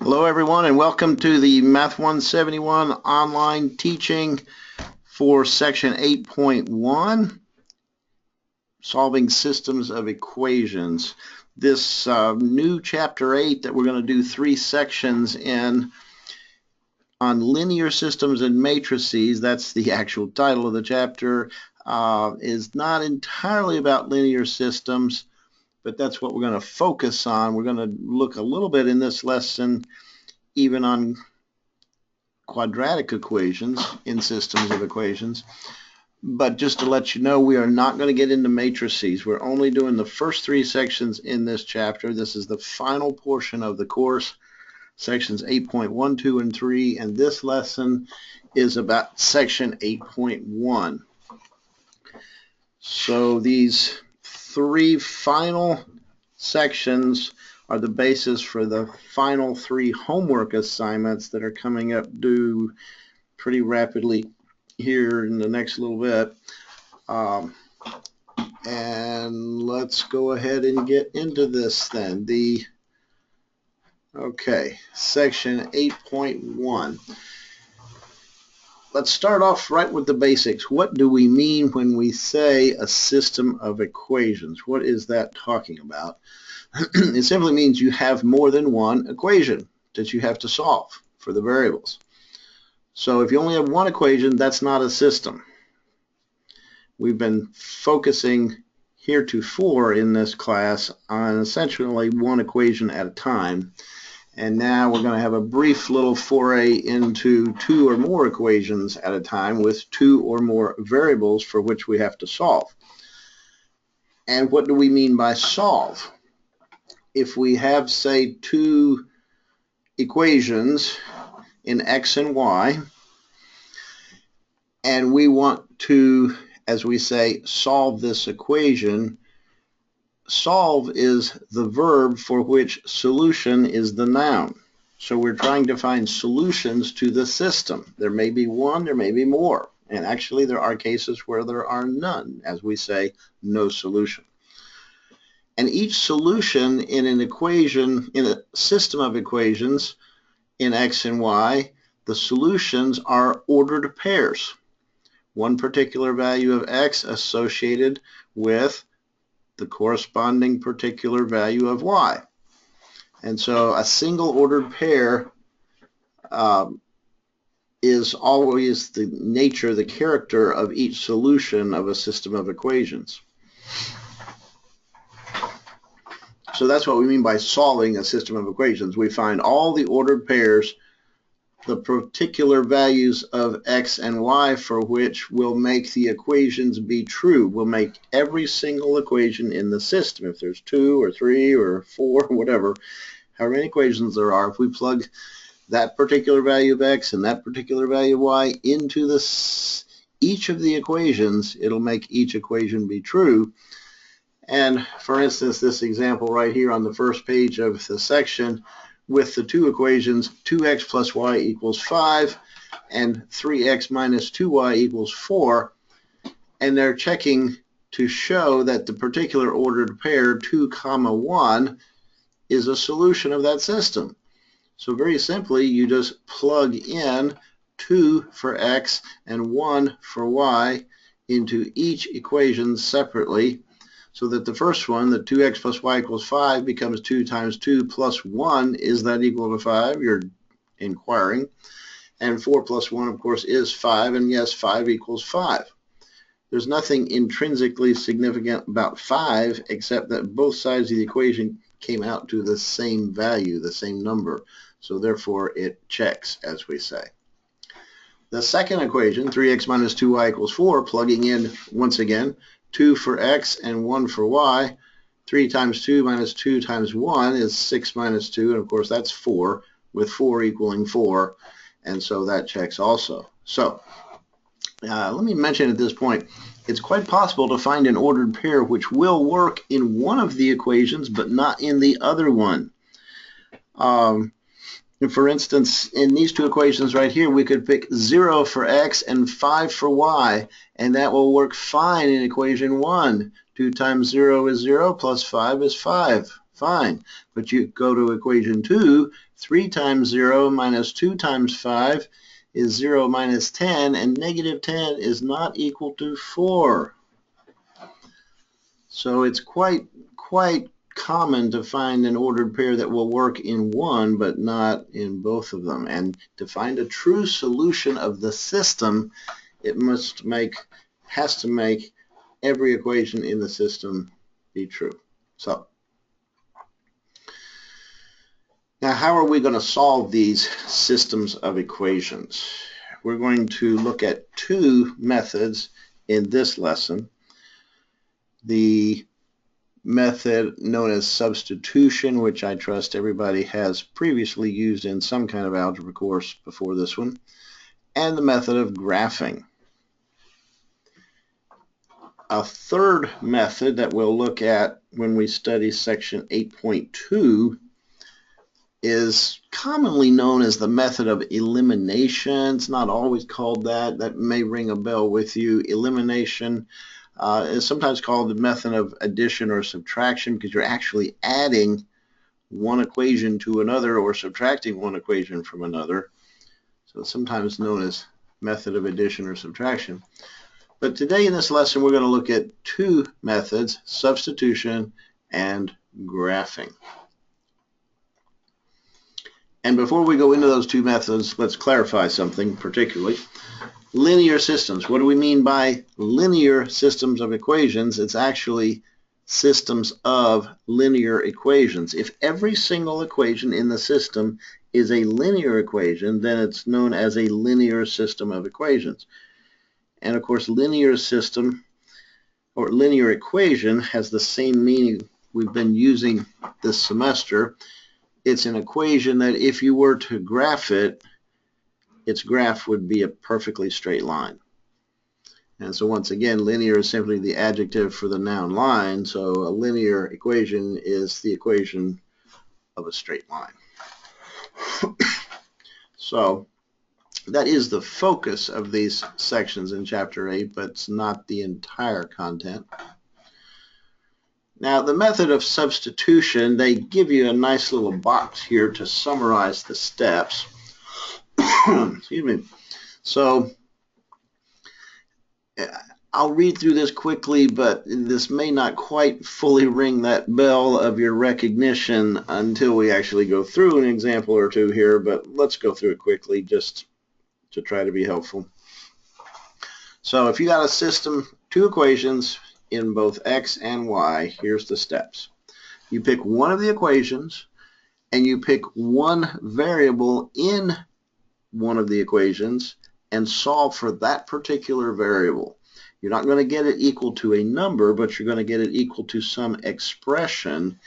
Hello everyone and welcome to the Math 171 online teaching for section 8.1, solving systems of equations. This new chapter 8 that we're going to do 3 sections in on linear systems and matrices, that's the actual title of the chapter, is not entirely about linear systems, but that's what we're going to focus on. We're going to look a little bit in this lesson even on quadratic equations in systems of equations. But just to let you know, we are not going to get into matrices. We're only doing the first 3 sections in this chapter. This is the final portion of the course, sections 8.1, 2, and 3, and this lesson is about section 8.1. So these 3 final sections are the basis for the final 3 homework assignments that are coming up due pretty rapidly here in the next little bit. And let's go ahead and get into this then. Section 8.1. Let's start off right with the basics. What do we mean when we say a system of equations? What is that talking about? It simply means you have more than one equation that you have to solve for the variables. So if you only have one equation, that's not a system. We've been focusing heretofore in this class on essentially one equation at a time. And now we're going to have a brief little foray into 2 or more equations at a time with 2 or more variables for which we have to solve. And what do we mean by solve? If we have, say, 2 equations in x and y, and we want to, as we say, solve this equation, solve is the verb for which solution is the noun. So we're trying to find solutions to the system. There may be one, there may be more. And actually there are cases where there are none, as we say, no solution. And each solution in an equation, in a system of equations in x and y, the solutions are ordered pairs. One particular value of x associated with the corresponding particular value of y. And so a single ordered pair is always the nature, the character of each solution of a system of equations. So that's what we mean by solving a system of equations. We find all the ordered pairs, the particular values of x and y for which will make the equations be true. We'll make every single equation in the system. If there's 2 or 3 or 4, whatever, however many equations there are, if we plug that particular value of x and that particular value of y into each of the equations, it'll make each equation be true. And for instance, this example right here on the first page of the section with the 2 equations, 2x plus y equals 5 and 3x minus 2y equals 4, and they're checking to show that the particular ordered pair 2, 1 is a solution of that system. So very simply, you just plug in 2 for x and 1 for y into each equation separately, so that the first one, the 2x plus y equals 5, becomes 2 times 2 plus 1. Is that equal to 5? You're inquiring. And 4 plus 1, of course, is 5. And yes, 5 equals 5. There's nothing intrinsically significant about 5 except that both sides of the equation came out to the same value, the same number. So therefore, it checks, as we say. The second equation, 3x minus 2y equals 4, plugging in, once again, 2 for x and 1 for y. 3 times 2 minus 2 times 1 is 6 minus 2, and of course that's 4, with 4 equaling 4, and so that checks also. So let me mention at this point, it's quite possible to find an ordered pair which will work in one of the equations but not in the other one. For instance, in these 2 equations right here, we could pick 0 for x and 5 for y, and that will work fine in equation 1. 2 times 0 is 0, plus 5 is 5. Fine. But you go to equation 2, 3 times 0 minus 2 times 5 is 0 minus 10, and negative 10 is not equal to 4. So it's quite common to find an ordered pair that will work in one but not in both of them. And to find a true solution of the system, it has to make every equation in the system be true. So now how are we going to solve these systems of equations? We're going to look at two methods in this lesson. The method known as substitution, which I trust everybody has previously used in some kind of algebra course before this one, and the method of graphing. A third method that we'll look at when we study section 8.2 is commonly known as the method of elimination. It's not always called that. That may ring a bell with you. Elimination is sometimes called the method of addition or subtraction because you're actually adding one equation to another or subtracting one equation from another. So it's sometimes known as method of addition or subtraction. But today in this lesson we're going to look at two methods, substitution and graphing. And before we go into those two methods, let's clarify something particularly. Linear systems. What do we mean by linear systems of equations? It's actually systems of linear equations. If every single equation in the system is a linear equation, then it's known as a linear system of equations. And of course, linear system or linear equation has the same meaning we've been using this semester. It's an equation that if you were to graph it, its graph would be a perfectly straight line. And so once again, linear is simply the adjective for the noun line, so a linear equation is the equation of a straight line. So that is the focus of these sections in Chapter 8, but it's not the entire content. Now, the method of substitution, they give you a nice little box here to summarize the steps. Excuse me. So I'll read through this quickly, but this may not quite fully ring that bell of your recognition until we actually go through an example or two here, but let's go through it quickly just to try to be helpful. So if you got a system, two equations in both x and y, here's the steps. You pick one of the equations and you pick one variable in one of the equations and solve for that particular variable. You're not going to get it equal to a number, but you're going to get it equal to some expression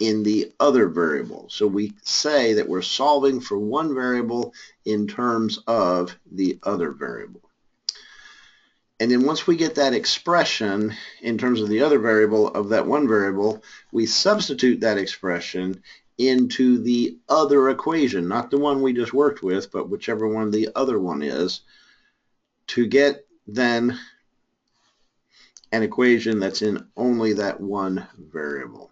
in the other variable. So we say that we're solving for one variable in terms of the other variable. And then once we get that expression in terms of the other variable of that one variable, we substitute that expression into the other equation, not the one we just worked with, but whichever one the other one is, to get then an equation that's in only that one variable.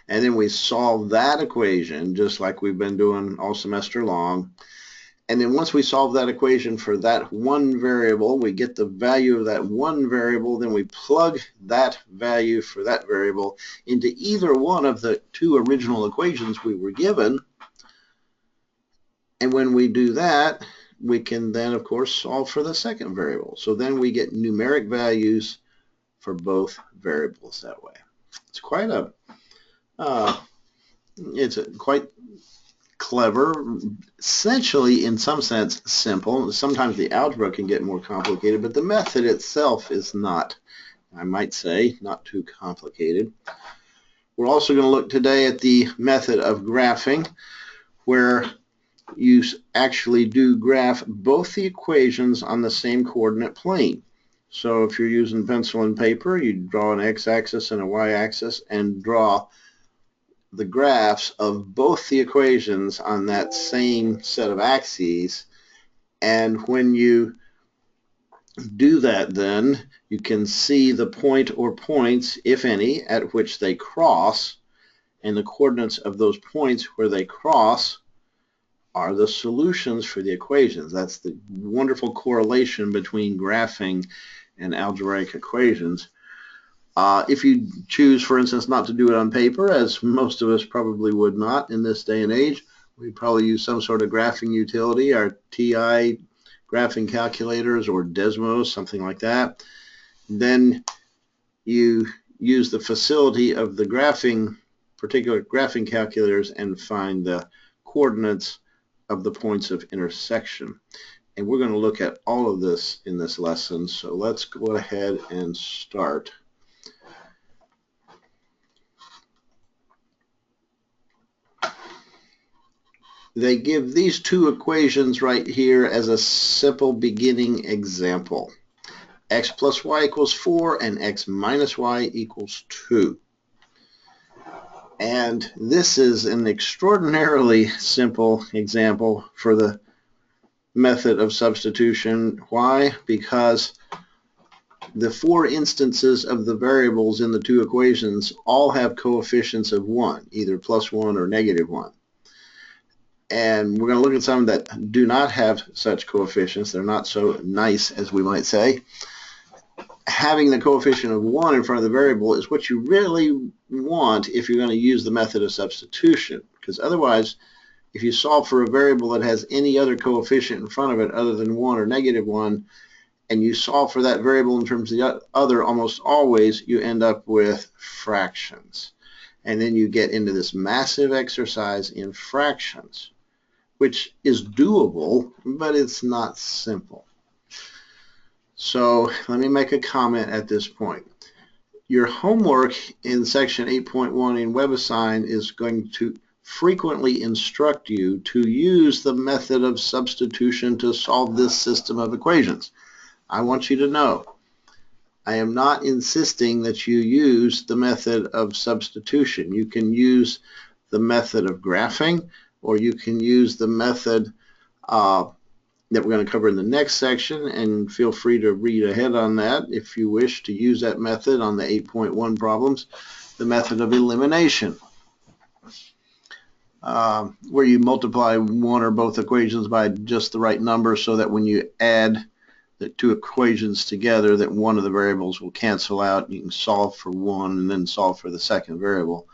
And then we solve that equation just like we've been doing all semester long. And then once we solve that equation for that one variable, we get the value of that one variable, then we plug that value for that variable into either one of the two original equations we were given. And when we do that, we can then, of course, solve for the second variable. So then we get numeric values for both variables that way. It's quite quite clever, essentially in some sense simple. Sometimes the algebra can get more complicated, but the method itself is not, I might say, not too complicated. We're also going to look today at the method of graphing, where you actually do graph both the equations on the same coordinate plane. So if you're using pencil and paper, you draw an x-axis and a y-axis and draw the graphs of both the equations on that same set of axes. And when you do that, then you can see the point or points, if any, at which they cross. and the coordinates of those points where they cross are the solutions for the equations. That's the wonderful correlation between graphing and algebraic equations. If you choose, for instance, not to do it on paper, as most of us probably would not in this day and age, we'd probably use some sort of graphing utility, our TI graphing calculators or Desmos, something like that. Then you use the facility of the particular graphing calculators and find the coordinates of the points of intersection. And we're going to look at all of this in this lesson, so let's go ahead and start. They give these two equations right here as a simple beginning example. X plus y equals 4 and x minus y equals 2. And this is an extraordinarily simple example for the method of substitution. Why? Because the 4 instances of the variables in the two equations all have coefficients of 1, either plus 1 or negative 1. And we're going to look at some that do not have such coefficients. They're not so nice, as we might say. Having the coefficient of 1 in front of the variable is what you really want if you're going to use the method of substitution, because otherwise, if you solve for a variable that has any other coefficient in front of it other than 1 or negative 1, and you solve for that variable in terms of the other, almost always you end up with fractions. And then you get into this massive exercise in fractions, which is doable, but it's not simple. So let me make a comment at this point. Your homework in section 8.1 in WebAssign is going to frequently instruct you to use the method of substitution to solve this system of equations. I want you to know, I am not insisting that you use the method of substitution. You can use the method of graphing, or you can use the method that we're going to cover in the next section, and feel free to read ahead on that if you wish to use that method on the 8.1 problems, the method of elimination, where you multiply one or both equations by just the right number so that when you add the two equations together that one of the variables will cancel out. You can solve for one and then solve for the second variable.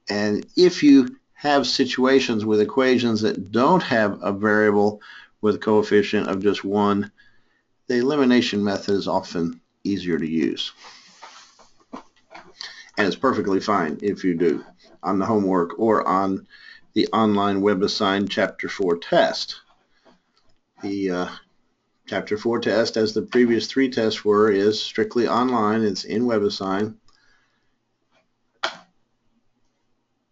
And if you have situations with equations that don't have a variable with a coefficient of just 1, the elimination method is often easier to use. And it's perfectly fine if you do on the homework or on the online WebAssign Chapter 4 test. The Chapter 4 test, as the previous 3 tests were, is strictly online. It's in WebAssign.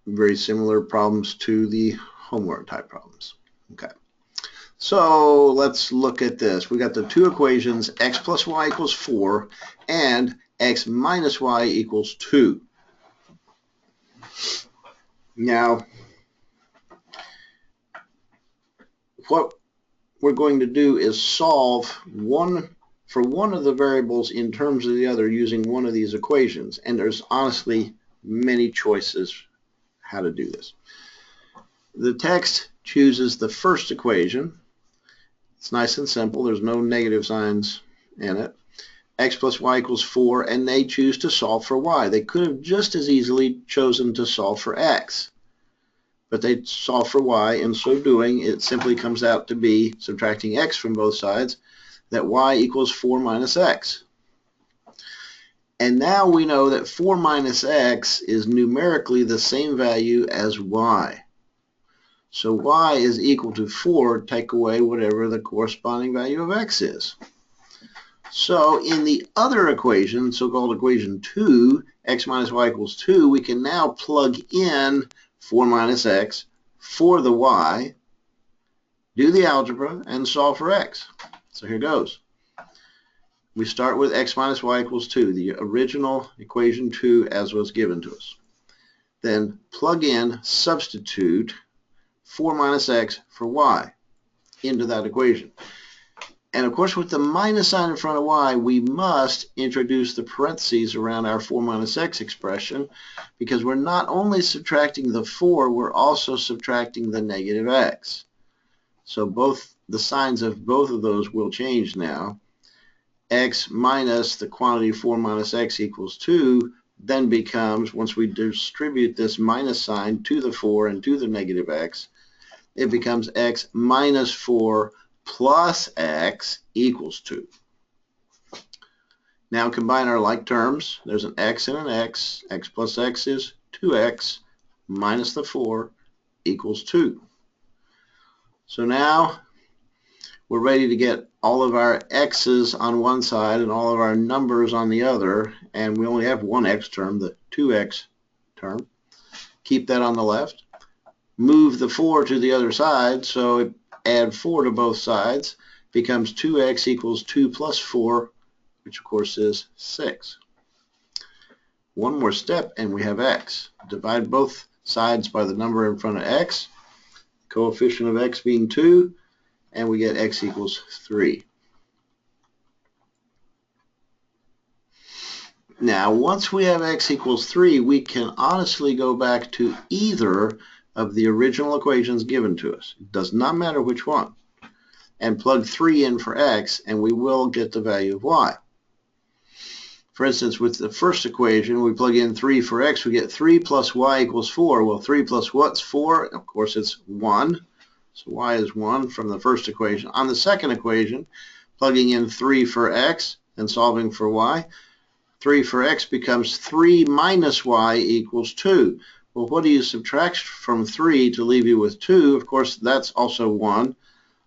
Very similar problems to the homework type problems. Okay. So let's look at this. We got the two equations, x plus y equals 4 and x minus y equals 2. Now, what we're going to do is solve for one of the variables in terms of the other using one of these equations. And there's honestly many choices how to do this. The text chooses the first equation. It's nice and simple. There's no negative signs in it. X plus y equals 4, and they choose to solve for y. They could have just as easily chosen to solve for x, but they solve for y. In so doing, it simply comes out to be, subtracting x from both sides, that y equals 4 minus x. And now we know that 4 minus x is numerically the same value as y. So y is equal to 4, take away whatever the corresponding value of x is. So in the other equation, so-called equation 2, x minus y equals 2, we can now plug in 4 minus x for the y, do the algebra, and solve for x. So here goes. We start with x minus y equals 2, the original equation 2 as was given to us. Then plug in, substitute 4 minus x for y into that equation. And of course, with the minus sign in front of y, we must introduce the parentheses around our 4 minus x expression, because we're not only subtracting the 4, we're also subtracting the negative x. So both the signs of both of those will change now. X minus the quantity 4 minus x equals 2 then becomes, once we distribute this minus sign to the 4 and to the negative x, it becomes x minus 4 plus x equals 2. Now combine our like terms. There's an x and an x. X plus x is 2x minus the 4 equals 2. So now we're ready to get all of our x's on one side and all of our numbers on the other, and we only have one x term, the 2x term. Keep that on the left. Move the 4 to the other side, so add 4 to both sides, becomes 2x equals 2 plus 4, which of course is 6. One more step and we have x. Divide both sides by the number in front of x, coefficient of x being 2, and we get x equals 3. Now, once we have x equals 3, we can honestly go back to either of the original equations given to us. It does not matter which one. And plug 3 in for x, and we will get the value of y. For instance, with the first equation, we plug in 3 for x, we get 3 plus y equals 4. Well, 3 plus what's 4? Of course, it's 1. So y is 1 from the first equation. On the second equation, plugging in 3 for x and solving for y, 3 for x becomes 3 minus y equals 2. Well, what do you subtract from 3 to leave you with 2? Of course, that's also 1.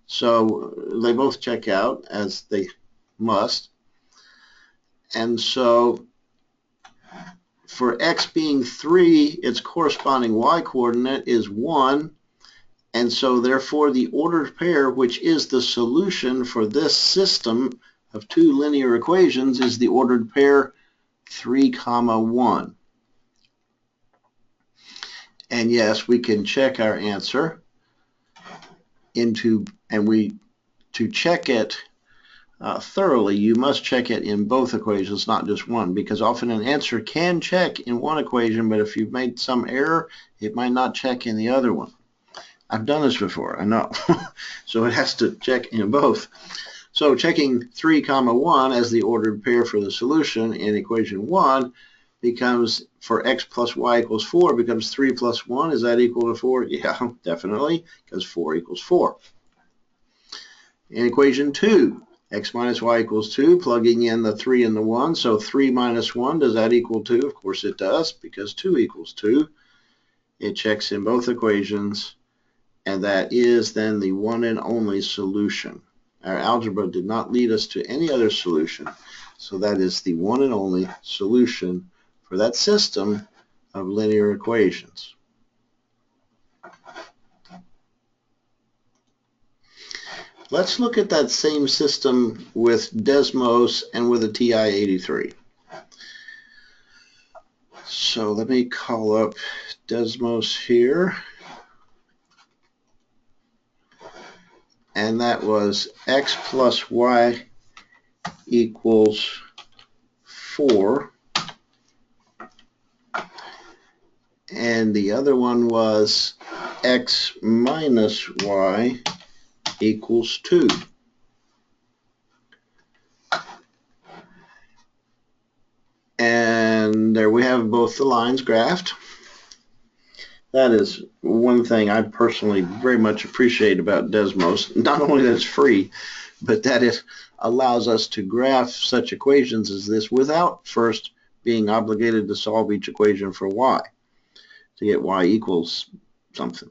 So they both check out, as they must. And so for x being 3, its corresponding y coordinate is 1. And so therefore the ordered pair, which is the solution for this system of two linear equations, is the ordered pair 3, 1. And yes, we can check our answer to check it thoroughly, you must check it in both equations, not just one, because often an answer can check in one equation, but if you've made some error, it might not check in the other one. I've done this before, I know. So it has to check in both. So checking 3, 1 as the ordered pair for the solution in equation 1 becomes, for x plus y equals 4, becomes 3 plus 1. Is that equal to 4? Yeah, definitely, because 4 equals 4. In equation 2, x minus y equals 2, plugging in the 3 and the 1. So 3 minus 1, does that equal 2? Of course it does, because 2 equals 2. It checks in both equations, and that is then the one and only solution. Our algebra did not lead us to any other solution, so that is the one and only solution for that system of linear equations. Let's look at that same system with Desmos and with a TI-83. So let me call up Desmos here. And that was x plus y equals 4. And the other one was x minus y equals 2. And there we have both the lines graphed. That is one thing I personally very much appreciate about Desmos. Not only that it's free, but that it allows us to graph such equations as this without first being obligated to solve each equation for y, to get y equals something.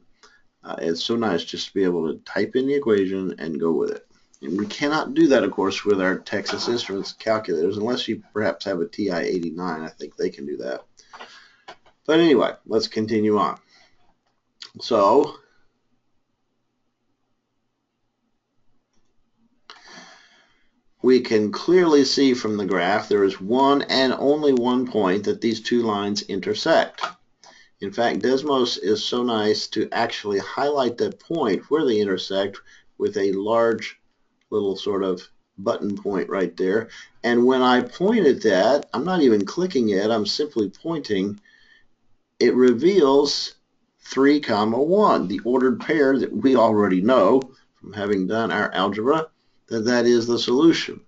It's so nice just to be able to type in the equation and go with it. And we cannot do that, of course, with our Texas Instruments calculators, unless you perhaps have a TI-89. I think they can do that. But anyway, let's continue on. So we can clearly see from the graph there is one and only one point that these two lines intersect. In fact, Desmos is so nice to actually highlight that point where they intersect with a large little sort of button point right there. And when I point at that, I'm not even clicking it, I'm simply pointing. It reveals 3, 1, the ordered pair that we already know from having done our algebra, that is the solution.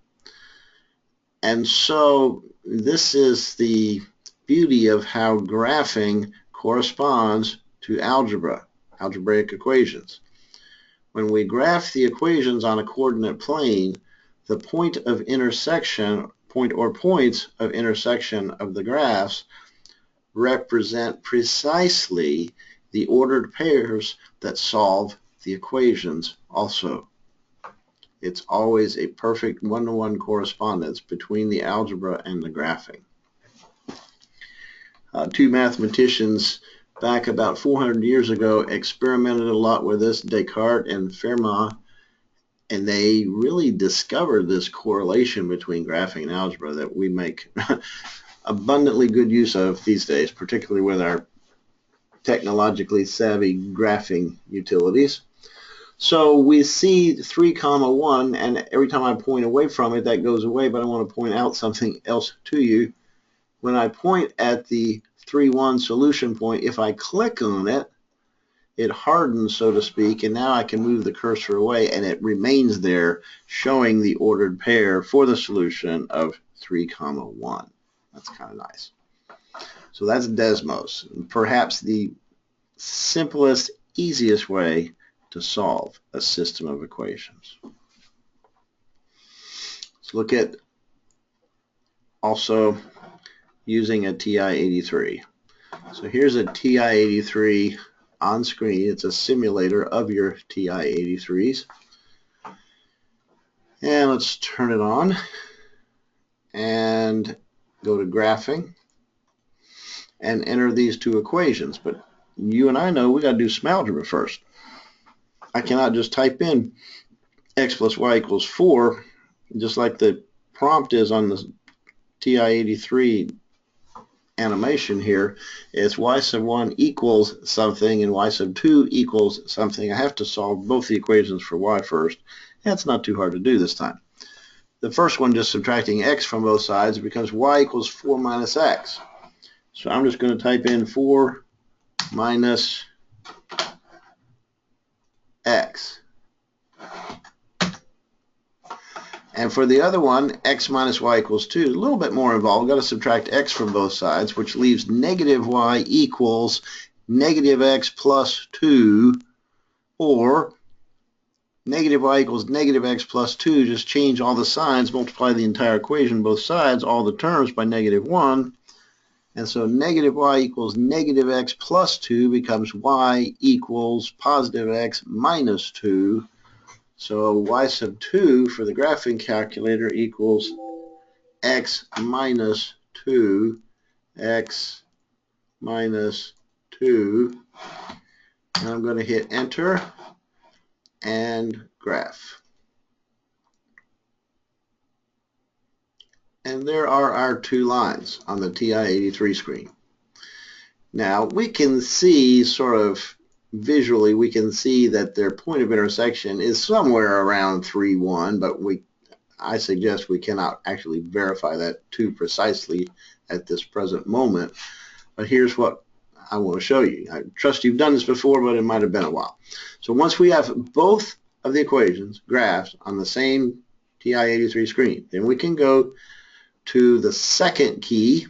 And so this is the beauty of how graphing corresponds to algebra, algebraic equations. When we graph the equations on a coordinate plane, the point of intersection, points of intersection of the graphs represent precisely the ordered pairs that solve the equations also. It's always a perfect one-to-one correspondence between the algebra and the graphing. Two mathematicians back about 400 years ago experimented a lot with this, Descartes and Fermat, and they really discovered this correlation between graphing and algebra that we make abundantly good use of these days, particularly with our technologically savvy graphing utilities. So we see 3, 1, and every time I point away from it, that goes away, but I want to point out something else to you. When I point at the 3, 1 solution point, if I click on it, it hardens, so to speak, and now I can move the cursor away and it remains there, showing the ordered pair for the solution of 3, 1. That's kind of nice. So that's Desmos, perhaps the simplest, easiest way to solve a system of equations. Let's look at also using a TI-83. So here's a TI-83 on screen. It's a simulator of your TI-83s. And let's turn it on and go to graphing and enter these two equations. But you and I know we got to do some algebra first. I cannot just type in x plus y equals 4, just like the prompt is on the TI-83 animation here. It's y sub 1 equals something and y sub 2 equals something. I have to solve both the equations for y first. That's not too hard to do this time. The first one, just subtracting x from both sides, it becomes y equals 4 minus x. So I'm just going to type in 4 minus x. And for the other one, x minus y equals 2, a little bit more involved. We've got to subtract x from both sides, which leaves negative y equals negative x plus 2, or negative y equals negative x plus 2. Just change all the signs, multiply the entire equation, both sides, all the terms by negative 1. And so negative y equals negative x plus 2 becomes y equals positive x minus 2. So y sub 2 for the graphing calculator equals x minus 2, x minus 2. And I'm going to hit enter and graph. And there are our two lines on the TI-83 screen. Now we can see sort of visually, we can see that their point of intersection is somewhere around 3, 1, but I suggest we cannot actually verify that too precisely at this present moment. But here's what I want to show you. I trust you've done this before, but it might have been a while. So once we have both of the equations, graphs, on the same TI-83 screen, then we can go to the second key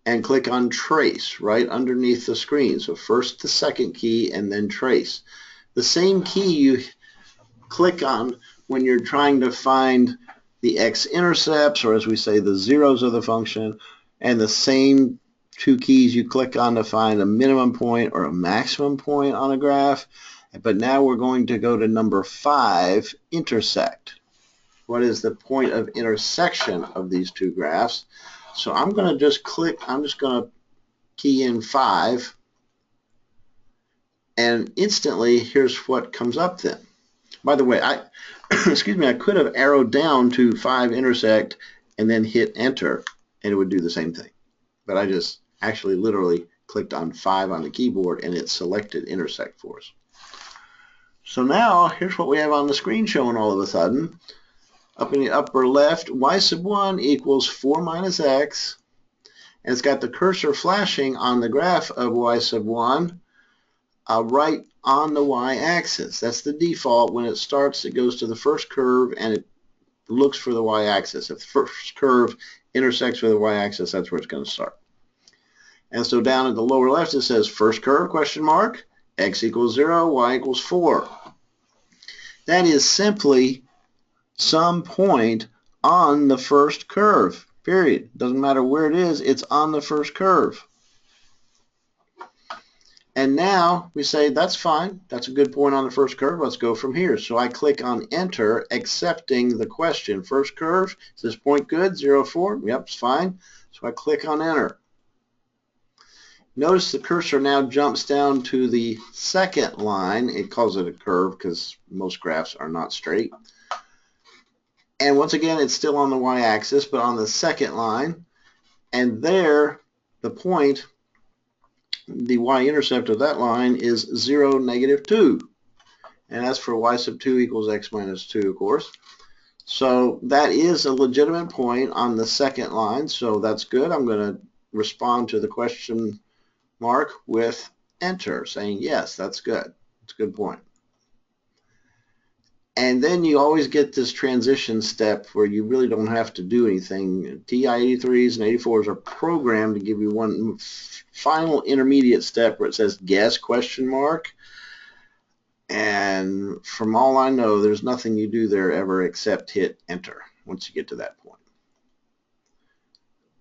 and click on trace right underneath the screen. So first the second key and then trace. The same key you click on when you're trying to find the x-intercepts, or as we say, the zeros of the function, and the same two keys you click on to find a minimum point or a maximum point on a graph. But now we're going to go to number 5, intersect. What is the point of intersection of these two graphs? So I'm going to just click, I'm just going to key in 5, and instantly here's what comes up then. By the way, excuse me, I could have arrowed down to 5 intersect and then hit enter and it would do the same thing. But I just actually literally clicked on 5 on the keyboard and it selected intersect for us. So now, here's what we have on the screen showing all of a sudden. Up in the upper left, y sub 1 equals 4 minus x. And it's got the cursor flashing on the graph of y sub 1 right on the y-axis. That's the default. When it starts, it goes to the first curve and it looks for the y-axis. If the first curve intersects with the y-axis, that's where it's going to start. And so down at the lower left, it says first curve, question mark, x equals 0, y equals 4. That is simply some point on the first curve, period. Doesn't matter where it is, it's on the first curve. And now we say, that's fine, that's a good point on the first curve, let's go from here. So I click on enter, accepting the question. First curve, is this point good? 0, 4? Yep, it's fine. So I click on enter. Notice the cursor now jumps down to the second line. It calls it a curve because most graphs are not straight. And once again, it's still on the y-axis, but on the second line. And there, the point, the y-intercept of that line is 0, negative 2. And that's for y sub 2 equals x minus 2, of course. So that is a legitimate point on the second line, so that's good. I'm going to respond to the question mark with enter, saying yes, that's good. It's a good point. And then you always get this transition step where you really don't have to do anything. TI-83s and 84s are programmed to give you one final intermediate step where it says guess, question mark. And from all I know, there's nothing you do there ever except hit enter once you get to that point.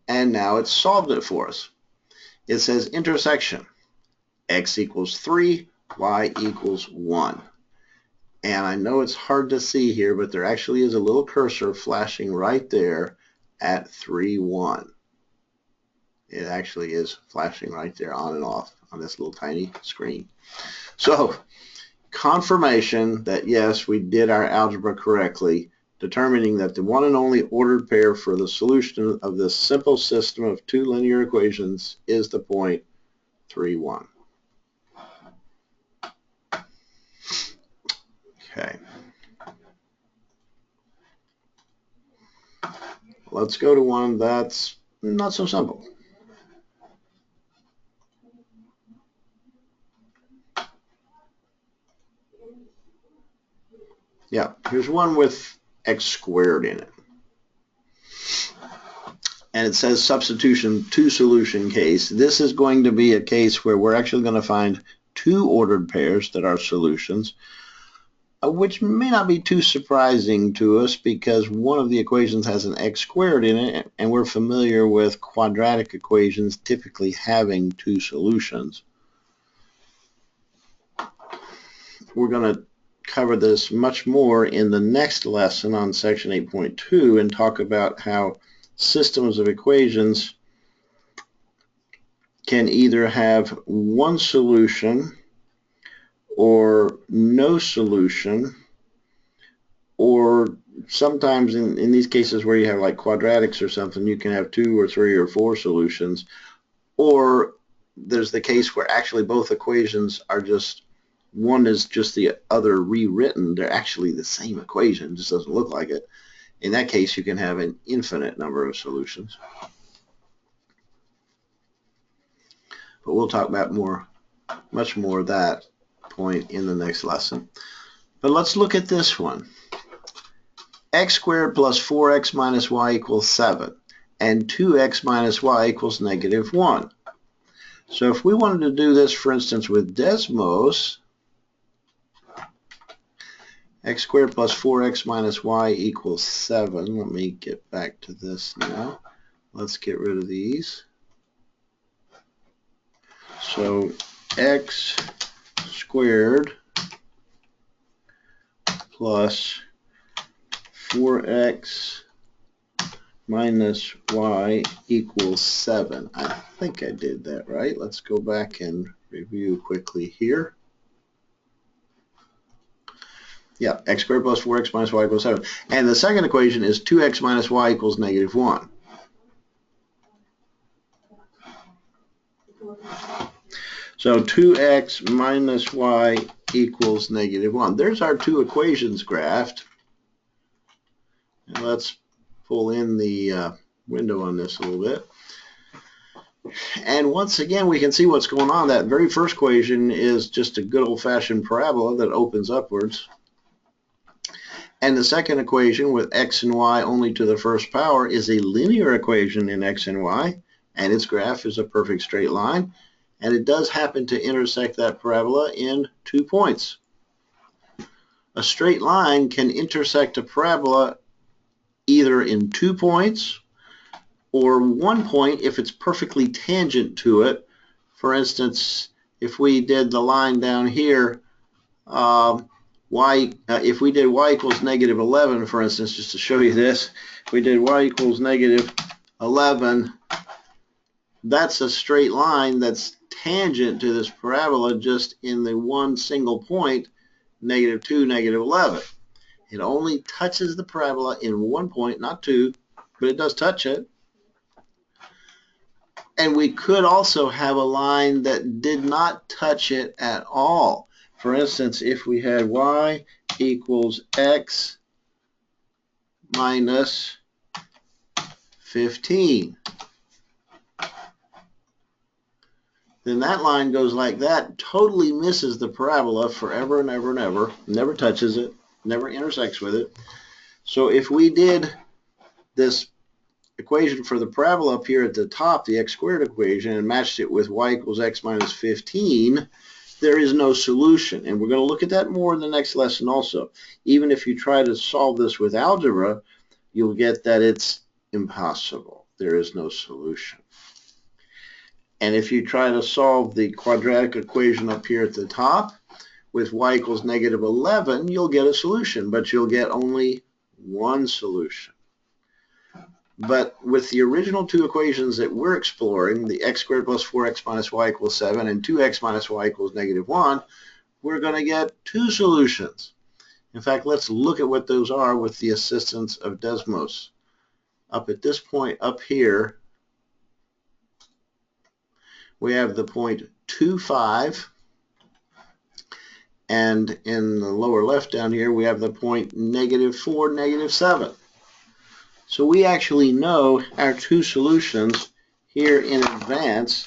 And now it's solved it for us. It says intersection, x equals 3, y equals 1. And I know it's hard to see here, but there actually is a little cursor flashing right there at 3, 1. It actually is flashing right there on and off on this little tiny screen. So, confirmation that yes, we did our algebra correctly, determining that the one and only ordered pair for the solution of this simple system of two linear equations is the point 3, 1. Okay. Let's go to one that's not so simple. Yeah, here's one with x squared in it. And it says substitution to solution case. This is going to be a case where we're actually going to find two ordered pairs that are solutions, which may not be too surprising to us because one of the equations has an x squared in it, and we're familiar with quadratic equations typically having two solutions. We're going to cover this much more in the next lesson on section 8.2 and talk about how systems of equations can either have one solution or no solution, or sometimes in these cases where you have like quadratics or something, you can have 2 or 3 or 4 solutions, or there's the case where actually both equations are just, one is just the other rewritten. They're actually the same equation, just doesn't look like it. In that case, you can have an infinite number of solutions. But we'll talk about much more of that point in the next lesson. But let's look at this one. X squared plus 4x minus y equals 7, and 2x minus y equals negative 1. So if we wanted to do this, for instance, with Desmos, x squared plus 4x minus y equals 7. Let me get back to this now. Let's get rid of these. So x squared plus 4x minus y equals 7. I think I did that right. Let's go back and review quickly here. Yeah, x squared plus 4x minus y equals 7. And the second equation is 2x minus y equals negative 1. So 2x minus y equals -1. There's our two equations graphed. And let's pull in the window on this a little bit. And once again, we can see what's going on. That very first equation is just a good old-fashioned parabola that opens upwards. And the second equation with x and y only to the first power is a linear equation in x and y, and its graph is a perfect straight line. And it does happen to intersect that parabola in 2 points. A straight line can intersect a parabola either in 2 points or 1 point if it's perfectly tangent to it. For instance, if we did the line down here, if we did y equals -11, for instance, just to show you this, if we did y equals -11, that's a straight line that's tangent to this parabola just in the one single point, -2, -11. It only touches the parabola in 1 point, not 2, but it does touch it. And we could also have a line that did not touch it at all. For instance, if we had y equals x minus 15, then that line goes like that, totally misses the parabola forever and ever and ever, never touches it, never intersects with it. So if we did this equation for the parabola up here at the top, the x squared equation, and matched it with y equals x minus 15, there is no solution. And we're going to look at that more in the next lesson also. Even if you try to solve this with algebra, you'll get that it's impossible. There is no solution. And if you try to solve the quadratic equation up here at the top with y equals -11, you'll get a solution, but you'll get only one solution. But with the original two equations that we're exploring, the x squared plus 4x minus y equals 7 and 2x minus y equals -1, we're going to get two solutions. In fact, let's look at what those are with the assistance of Desmos. Up at this point up here, we have the point 2, 5. And in the lower left down here, we have the point -4, -7. So we actually know our two solutions here in advance.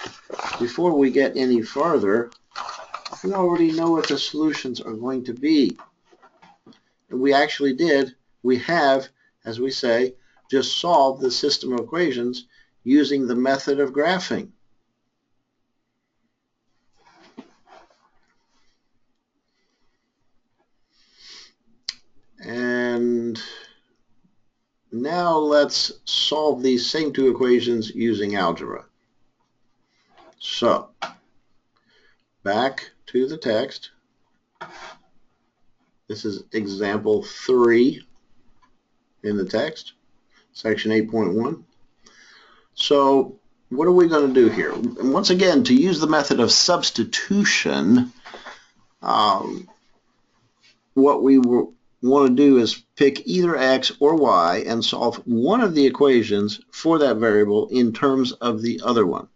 Before we get any farther, we already know what the solutions are going to be. And we actually did. We have, as we say, just solved the system of equations using the method of graphing. And now let's solve these same two equations using algebra. So, back to the text. This is example 3 in the text, section 8.1. So, what are we going to do here? And once again, to use the method of substitution, what we want to do is pick either x or y and solve one of the equations for that variable in terms of the other one.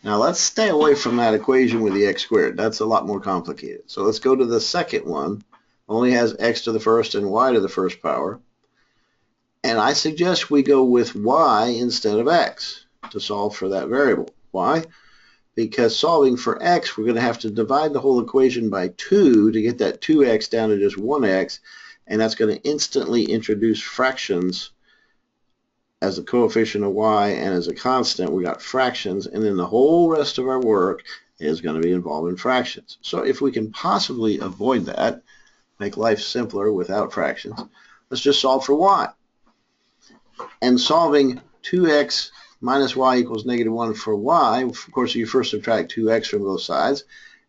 Now let's stay away from that equation with the x squared. That's a lot more complicated. So let's go to the second one. Only has x to the first and y to the first power. And I suggest we go with y instead of x to solve for that variable. Why? Because solving for x, we're going to have to divide the whole equation by 2 to get that 2x down to just 1x. And that's going to instantly introduce fractions as a coefficient of y, and as a constant we got fractions, and then the whole rest of our work is going to be involved in fractions. So if we can possibly avoid that, make life simpler without fractions, let's just solve for y. And solving 2x minus y equals -1 for y, of course you first subtract 2x from both sides.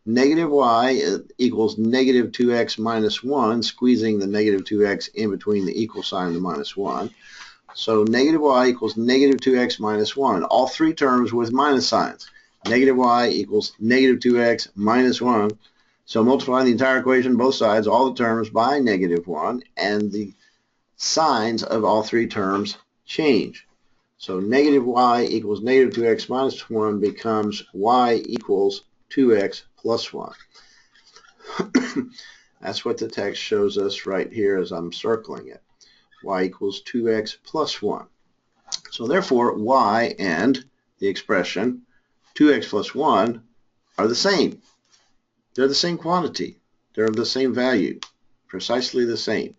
Negative y equals -2x minus 1, squeezing the -2x in between the equal sign and the -1. So negative y equals -2x minus 1. All three terms with minus signs. Negative y equals -2x minus 1. So multiplying the entire equation, both sides, all the terms by -1, and the signs of all three terms change. So negative y equals -2x minus 1 becomes y equals 2x plus 1. That's what the text shows us right here as I'm circling it. Y equals 2x plus 1. So therefore, y and the expression 2x plus 1 are the same. They're the same quantity. They're of the same value, precisely the same.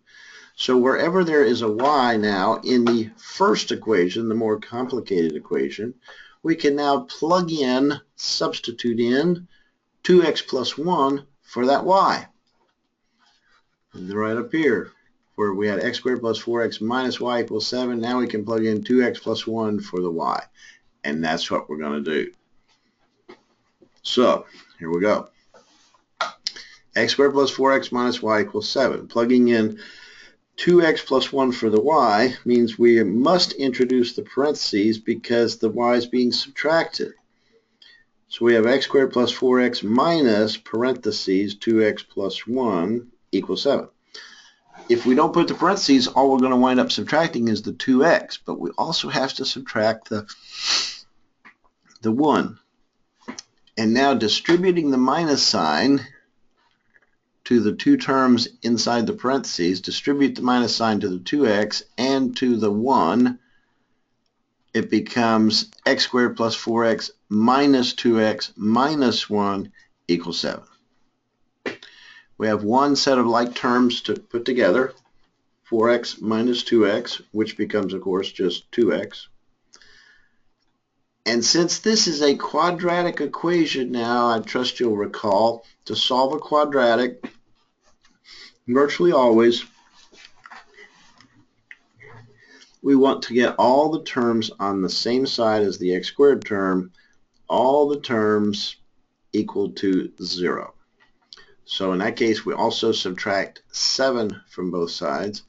So wherever there is a y now in the first equation, the more complicated equation, we can now plug in, substitute in 2x plus 1 for that y. And right up here, where we had x squared plus 4x minus y equals 7, now we can plug in 2x plus 1 for the y. And that's what we're going to do. So, here we go. X squared plus 4x minus y equals 7. Plugging in 2x plus 1 for the y means we must introduce the parentheses because the y is being subtracted. So we have x squared plus 4x minus parentheses 2x plus 1 equals 7. If we don't put the parentheses, all we're going to wind up subtracting is the 2x, but we also have to subtract the 1. And now distributing the minus sign to the two terms inside the parentheses, distribute the minus sign to the 2x and to the 1, it becomes x squared plus 4x minus 2x minus 1 equals 7. We have one set of like terms to put together, 4x minus 2x, which becomes, of course, just 2x. And since this is a quadratic equation now, I trust you'll recall, to solve a quadratic, virtually always, we want to get all the terms on the same side as the x squared term, all the terms equal to 0. So in that case, we also subtract 7 from both sides,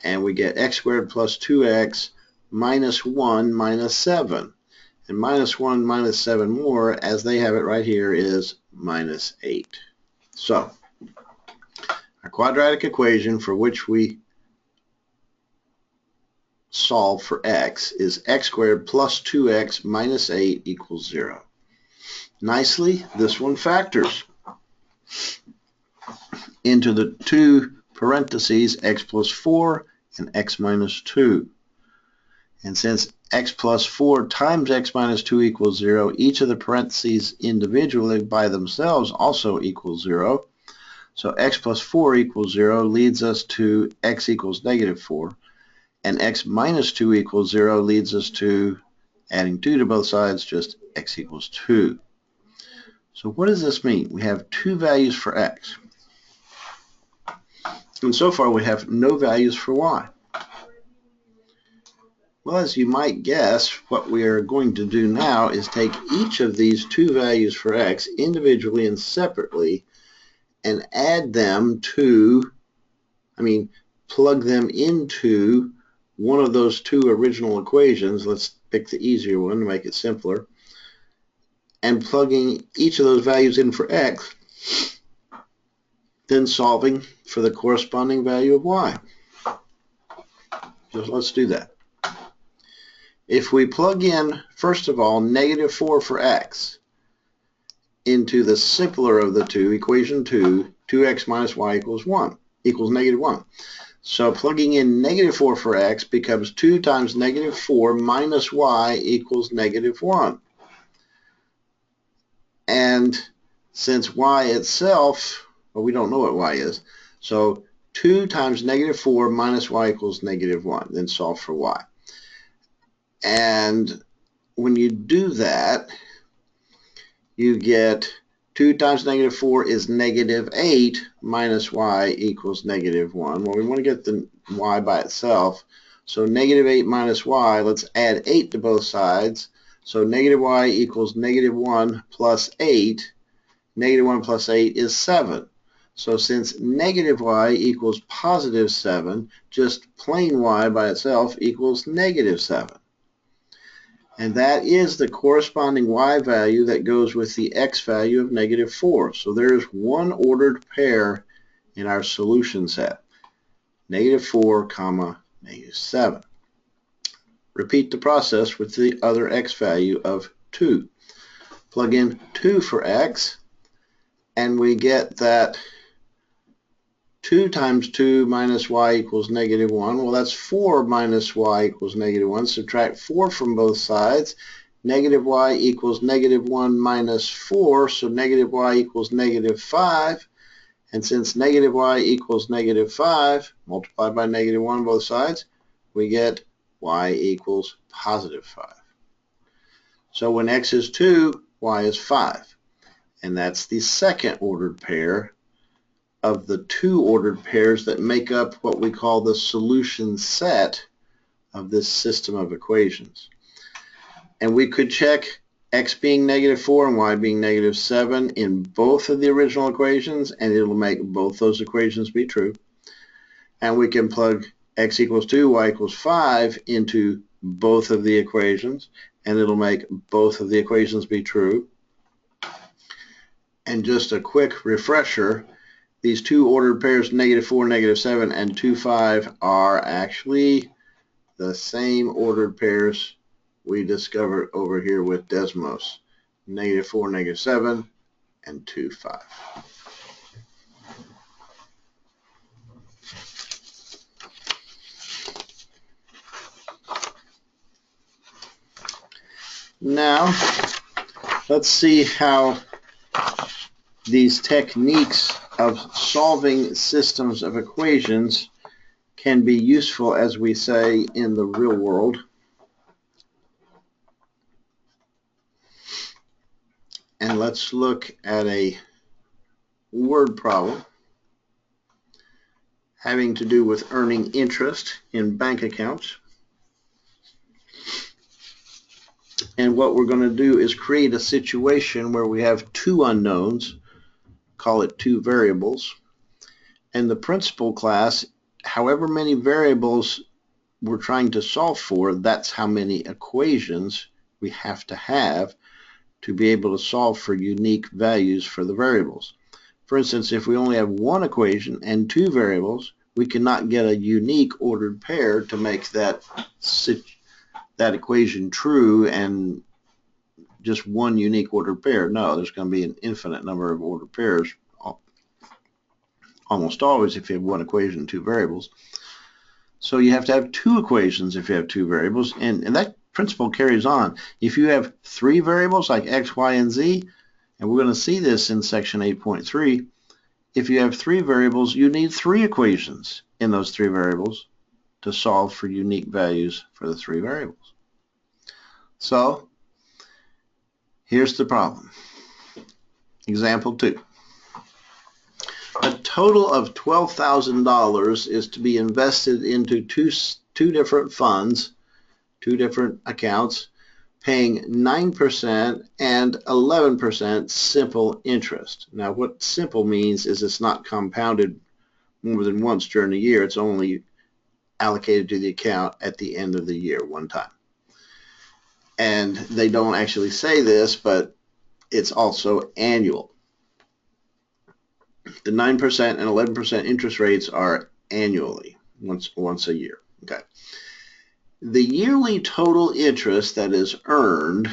and we get x squared plus 2x minus 1 minus 7. And minus 1 minus 7 more, as they have it right here, is minus 8. So our quadratic equation for which we solve for x is x squared plus 2x minus 8 equals 0. Nicely, this one factors into the two parentheses x plus 4 and x minus 2. And since x plus 4 times x minus 2 equals 0, each of the parentheses individually by themselves also equals 0. So x plus 4 equals 0 leads us to x equals negative 4. And x minus 2 equals 0 leads us to, adding 2 to both sides, just x equals 2. So what does this mean? We have two values for x. And so far we have no values for y. Well, as you might guess, what we are going to do now is take each of these two values for x individually and separately and add them to, plug them into one of those two original equations. Let's pick the easier one to make it simpler. And plugging each of those values in for x, then solving for the corresponding value of y. So let's do that. If we plug in, first of all, negative 4 for x into the simpler of the two, equation 2, 2x minus y equals negative 1. So plugging in negative 4 for x becomes 2 times negative 4 minus y equals negative 1. And since y itself, well, we don't know what y is, so 2 times negative 4 minus y equals negative 1. Then solve for y. And when you do that, you get 2 times negative 4 is negative 8 minus y equals negative 1. Well, we want to get the y by itself. So negative 8 minus y, let's add 8 to both sides. So negative y equals negative 1 plus 8. Negative 1 plus 8 is 7. So since negative y equals positive 7, just plain y by itself equals negative 7. And that is the corresponding y value that goes with the x value of negative 4. So there is one ordered pair in our solution set. Negative 4, comma, negative 7. Repeat the process with the other x value of 2. Plug in 2 for x, and we get that 2 times 2 minus y equals negative 1. Well, that's 4 minus y equals negative 1. Subtract 4 from both sides. Negative y equals negative 1 minus 4, so negative y equals negative 5. And since negative y equals negative 5, multiplied by negative 1 on both sides, we get y equals positive 5. So when x is 2, y is 5. And that's the second ordered pair of the two ordered pairs that make up what we call the solution set of this system of equations. And we could check x being negative 4 and y being negative 7 in both of the original equations, and it'll make both those equations be true. And we can plug x equals 2, y equals 5 into both of the equations, and it'll make both of the equations be true. And just a quick refresher, these two ordered pairs, negative 4, negative 7, and 2, 5, are actually the same ordered pairs we discovered over here with Desmos. Negative 4, negative 7, and 2, 5. Now, let's see how these techniques of solving systems of equations can be useful, as we say, in the real world. And let's look at a word problem having to do with earning interest in bank accounts. And what we're going to do is create a situation where we have two unknowns, call it two variables. And the principal class, however many variables we're trying to solve for, that's how many equations we have to be able to solve for unique values for the variables. For instance, if we only have one equation and two variables, we cannot get a unique ordered pair to make that equation true and just one unique ordered pair. No, there's going to be an infinite number of ordered pairs, almost always, if you have one equation and two variables. So you have to have two equations if you have two variables, and that principle carries on. If you have three variables like x, y, and z, and we're going to see this in section 8.3, if you have three variables, you need three equations in those three variables to solve for unique values for the three variables. So here's the problem. Example 2. A total of $12,000 is to be invested into two different funds, two different accounts, paying 9% and 11% simple interest. Now, what simple means is it's not compounded more than once during the year. It's only allocated to the account at the end of the year, one time. And they don't actually say this, but it's also annual. The 9% and 11% interest rates are annually, once a year. Okay. The yearly total interest that is earned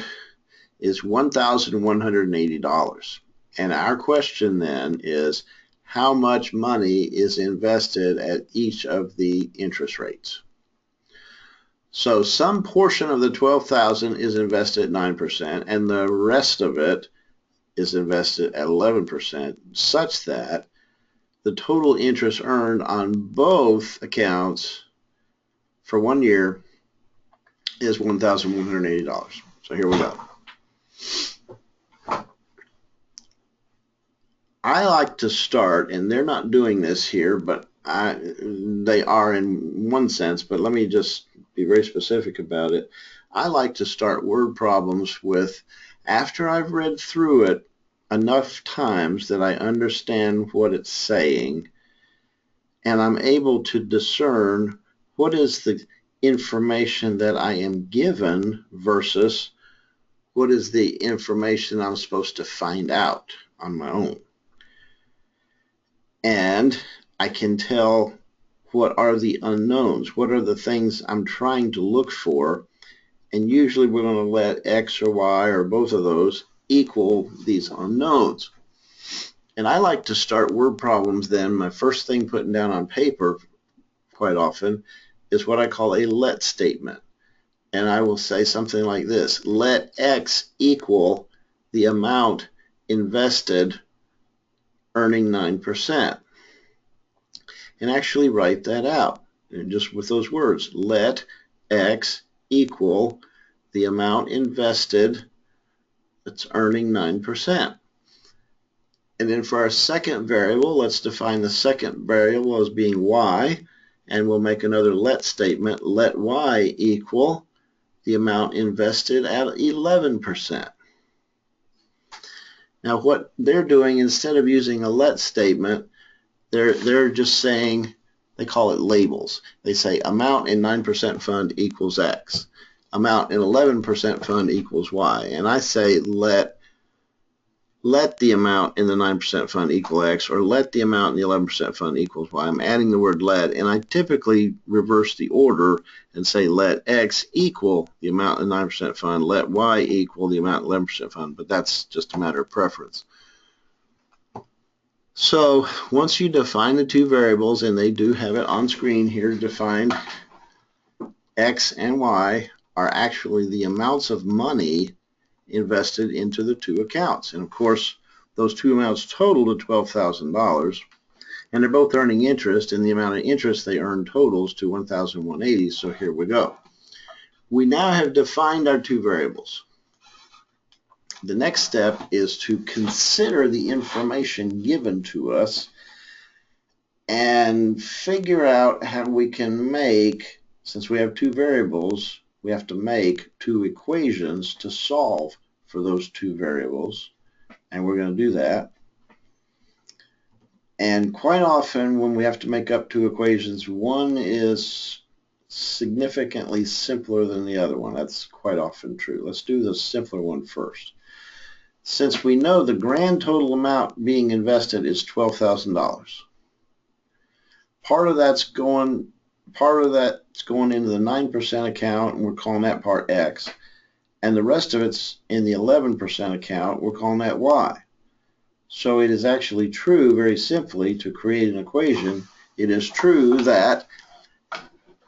is $1,180. And our question then is, how much money is invested at each of the interest rates? So some portion of the $12,000 is invested at 9%, and the rest of it is invested at 11%, such that the total interest earned on both accounts for 1 year is $1,180. So here we go. I like to start, and they're not doing this here, but they are in one sense, but let me just be very specific about it. I like to start word problems with, after I've read through it enough times that I understand what it's saying, and I'm able to discern what is the information that I am given versus what is the information I'm supposed to find out on my own. And I can tell what are the unknowns, what are the things I'm trying to look for, and usually we're going to let x or y or both of those equal these unknowns. And I like to start word problems then. My first thing putting down on paper quite often is what I call a let statement. And I will say something like this: let X equal the amount invested earning 9%. And actually write that out. And just with those words, let X equal the amount invested that's earning 9%. And then for our second variable, let's define the second variable as being Y, and we'll make another let statement. Let Y equal the amount invested at 11%. Now what they're doing, instead of using a let statement, they're just saying, they call it labels. They say amount in 9% fund equals X. Amount in 11% fund equals Y. And I say let the amount in the 9% fund equal X, or let the amount in the 11% fund equals Y. I'm adding the word let, and I typically reverse the order and say let X equal the amount in the 9% fund, let Y equal the amount in the 11% fund, but that's just a matter of preference. So once you define the two variables, and they do have it on screen here defined, X and Y are actually the amounts of money invested into the two accounts. And of course, those two amounts total to $12,000, and they're both earning interest, and the amount of interest they earn totals to $1,180. So here we go. We now have defined our two variables. The next step is to consider the information given to us and figure out how we can make, since we have two variables, we have to make two equations to solve for those two variables, and we're going to do that. And quite often when we have to make up two equations, one is significantly simpler than the other one. That's quite often true. Let's do the simpler one first. Since we know the grand total amount being invested is $12,000, part of that's going into the 9% account, and we're calling that part X, and the rest of it's in the 11% account, we're calling that Y. So it is actually true, very simply, to create an equation, it is true that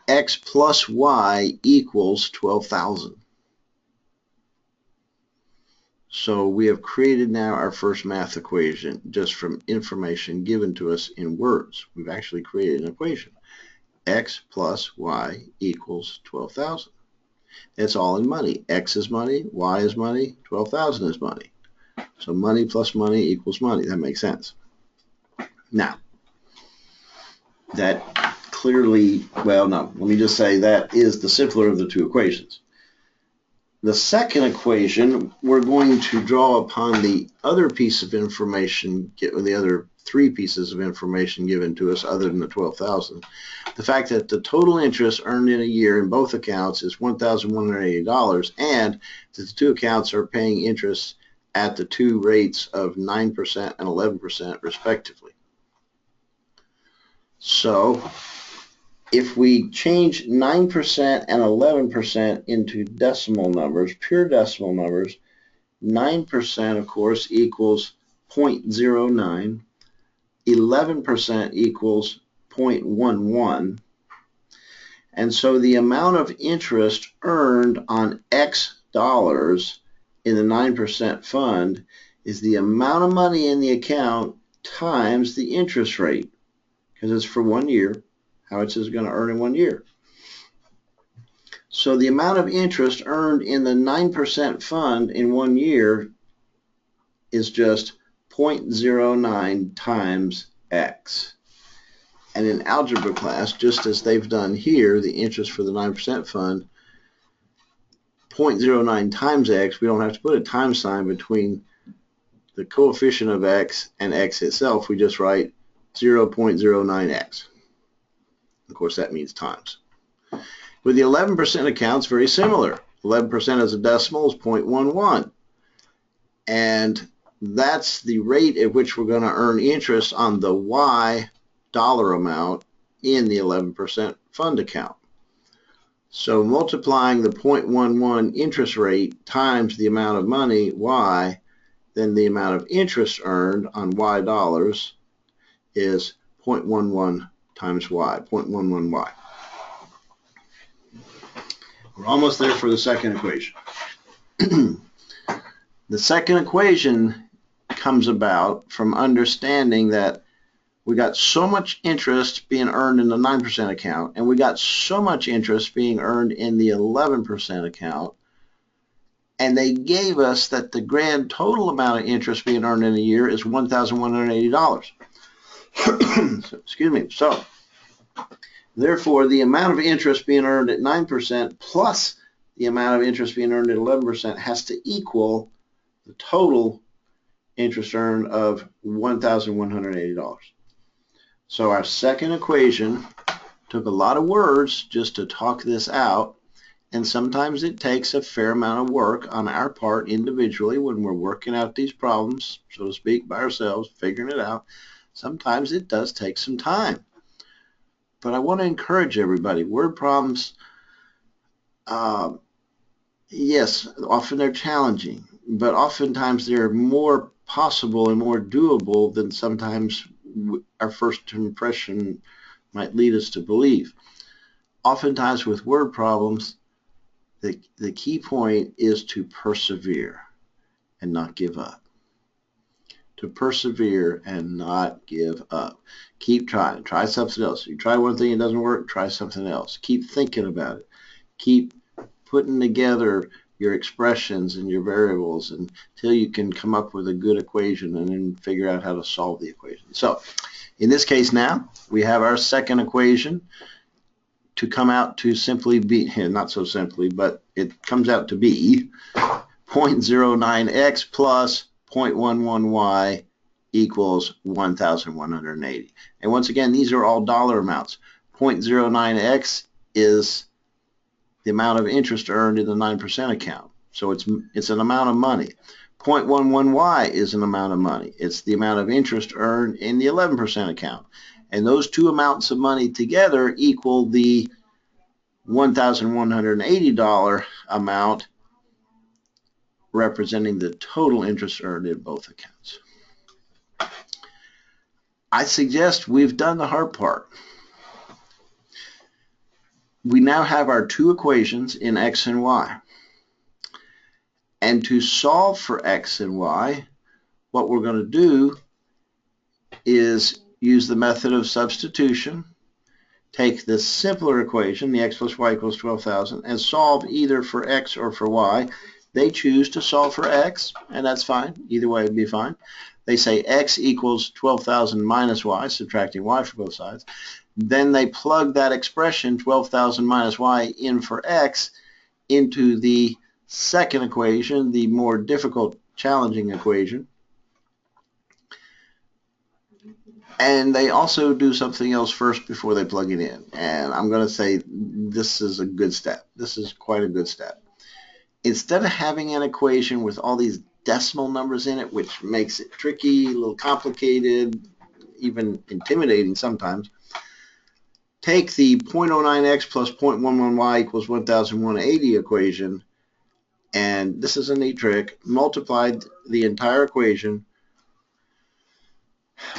X plus Y equals 12,000. So we have created now our first math equation just from information given to us in words. We've actually created an equation. X plus Y equals 12,000. It's all in money. X is money, Y is money, 12,000 is money. So money plus money equals money. That makes sense. Now, that clearly, well, no, let me just say that is the simpler of the two equations. The second equation, we're going to draw upon the other piece of information, the other three pieces of information given to us other than the 12,000. The fact that the total interest earned in a year in both accounts is $1,180, and that the two accounts are paying interest at the two rates of 9% and 11% respectively. So if we change 9% and 11% into decimal numbers, pure decimal numbers, 9% of course equals 0.09, 11% equals 0.11, and so the amount of interest earned on X dollars in the 9% fund is the amount of money in the account times the interest rate, because it's for 1 year, how much is going to earn in 1 year. So the amount of interest earned in the 9% fund in 1 year is just 0.09 times X. And in algebra class, just as they've done here, the interest for the 9% fund, 0.09 times X, we don't have to put a times sign between the coefficient of X and X itself. We just write 0.09X. Of course, that means times. With the 11% accounts, very similar. 11% as a decimal is 0.11. And that's the rate at which we're going to earn interest on the Y dollar amount in the 11% fund account. So multiplying the 0.11 interest rate times the amount of money, Y, then the amount of interest earned on y dollars is 0.11 times y, 0.11y. We're almost there for the second equation. The second equation comes about from understanding that we got so much interest being earned in the 9% account, and we got so much interest being earned in the 11% account, and they gave us that the grand total amount of interest being earned in a year is $1,180. Excuse me. So, therefore, the amount of interest being earned at 9% plus the amount of interest being earned at 11% has to equal the total interest earned of $1,180. So our second equation took a lot of words just to talk this out, and sometimes it takes a fair amount of work on our part individually when we're working out these problems, so to speak, by ourselves, figuring it out. Sometimes it does take some time. But I want to encourage everybody, word problems, yes, often they're challenging, but oftentimes they're more possible and more doable than sometimes our first impression might lead us to believe. Oftentimes with word problems, the key point is to persevere and not give up. To persevere and not give up. Keep trying. Try something else. You try one thing, it doesn't work, try something else. Keep thinking about it. Keep putting together your expressions and your variables until you can come up with a good equation and then figure out how to solve the equation. So in this case now, we have our second equation to come out to simply be, not so simply, but it comes out to be 0.09x plus 0.11y equals 1,180. And once again, these are all dollar amounts. 0.09x is the amount of interest earned in the 9% account. So it's an amount of money. 0.11y is an amount of money. It's the amount of interest earned in the 11% account. And those two amounts of money together equal the $1,180 amount, representing the total interest earned in both accounts. I suggest we've done the hard part. We now have our two equations in x and y. And to solve for x and y, what we're going to do is use the method of substitution, take this simpler equation, the x plus y equals 12,000, and solve either for x or for y. They choose to solve for x, and that's fine. Either way would be fine. They say x equals 12,000 minus y, subtracting y for both sides. Then they plug that expression, 12,000 minus y, in for x into the second equation, the more difficult, challenging equation. And they also do something else first before they plug it in. And I'm going to say this is a good step. This is quite a good step. Instead of having an equation with all these decimal numbers in it, which makes it tricky, a little complicated, even intimidating sometimes, take the 0.09x plus 0.11y equals 1,180 equation, and this is a neat trick, multiplied the entire equation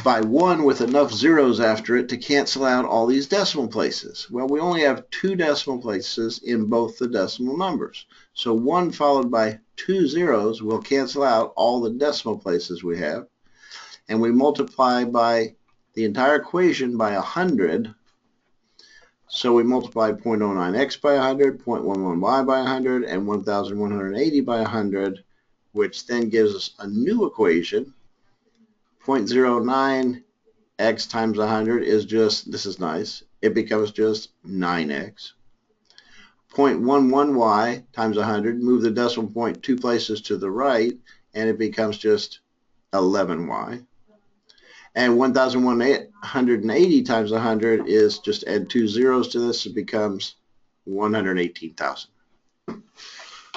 by 1 with enough zeros after it to cancel out all these decimal places. Well, we only have 2 decimal places in both the decimal numbers. So 1 followed by 2 zeros will cancel out all the decimal places we have. And we multiply by the entire equation by 100. So we multiply 0.09x by 100, 0.11y by 100, and 1,180 by 100, which then gives us a new equation. 0.09x times 100 is just, this is nice, it becomes just 9x. 0.11y times 100, move the decimal point 2 places to the right, and it becomes just 11y. And 1,180 times 100 is, just add 2 zeros to this, it becomes 118,000.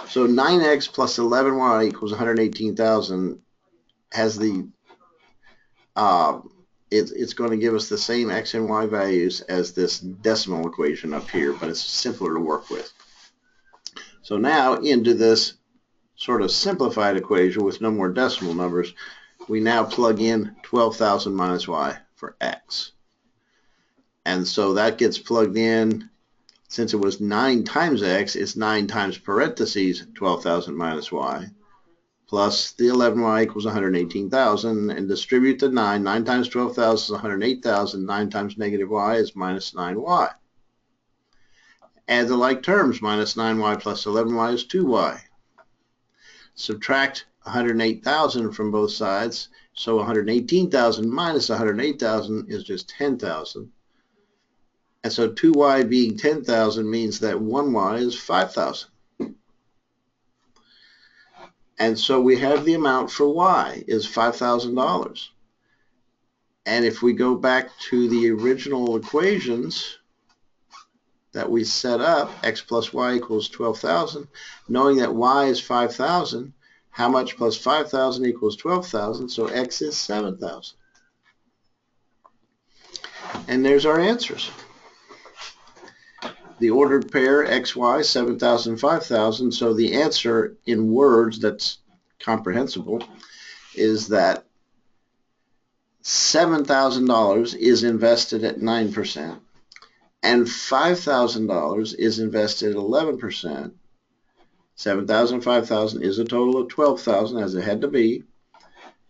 So 9x plus 11y equals 118,000 has the it's going to give us the same x and y values as this decimal equation up here, but it's simpler to work with. So now into this sort of simplified equation with no more decimal numbers, we now plug in 12,000 minus y for x. And so that gets plugged in. Since it was 9 times x, it's 9 times parentheses 12,000 minus y, plus the 11y equals 118,000, and distribute the 9. 9 times 12,000 is 108,000. 9 times negative y is minus 9y. Add the like terms. Minus 9y plus 11y is 2y. Subtract 108,000 from both sides, so 118,000 minus 108,000 is just 10,000. And so 2y being 10,000 means that 1y is 5,000. And so we have the amount for y is $5,000. And if we go back to the original equations that we set up, x plus y equals 12,000, knowing that y is 5,000, how much plus 5,000 equals 12,000? So x is 7,000. And there's our answers. The ordered pair XY 7,000, 5,000. So the answer in words that's comprehensible is that $7,000 is invested at 9% and $5,000 is invested at 11%. 7,000, 5,000 is a total of 12,000 as it had to be,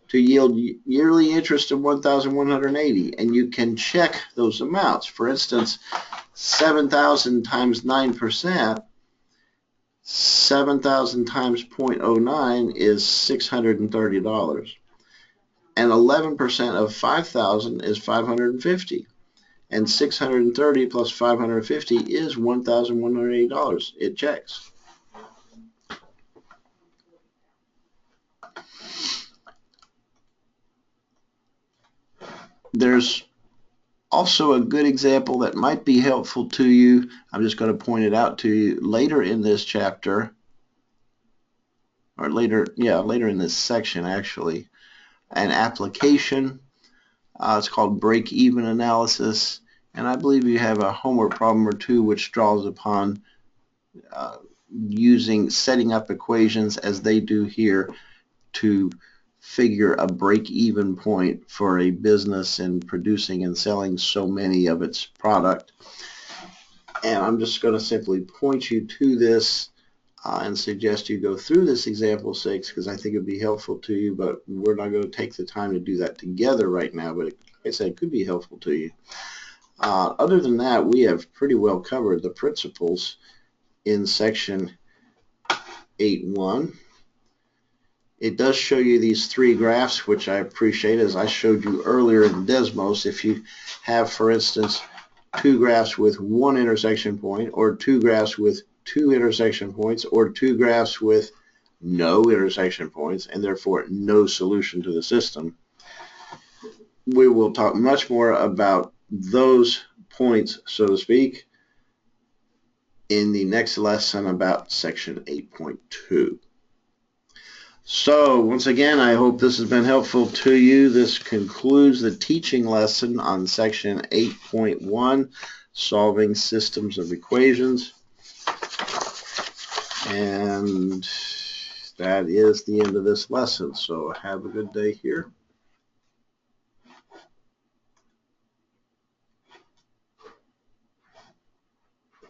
to yield yearly interest of 1,180. And you can check those amounts. For instance, 7,000 times 9%, 7,000 times 0.09 is $630. And 11% of 5,000 is 550. And 630 plus 550 is $1,180. It checks. There's also a good example that might be helpful to you. I'm just going to point it out to you later in this chapter, or later in this section actually. An application. It's called break-even analysis, and I believe you have a homework problem or two which draws upon setting up equations as they do here to figure a break-even point for a business in producing and selling so many of its product. And I'm just going to simply point you to this and suggest you go through this example 6 because I think it would be helpful to you, but we're not going to take the time to do that together right now, but like I said, it could be helpful to you. Other than that, we have pretty well covered the principles in section 8.1. It does show you these 3 graphs, which I appreciate, as I showed you earlier in Desmos. If you have, for instance, 2 graphs with 1 intersection point, or 2 graphs with 2 intersection points, or 2 graphs with no intersection points, and therefore no solution to the system, we will talk much more about those points, so to speak, in the next lesson about section 8.2. So once again, I hope this has been helpful to you. This concludes the teaching lesson on section 8.1, solving systems of equations. And that is the end of this lesson. So have a good day here.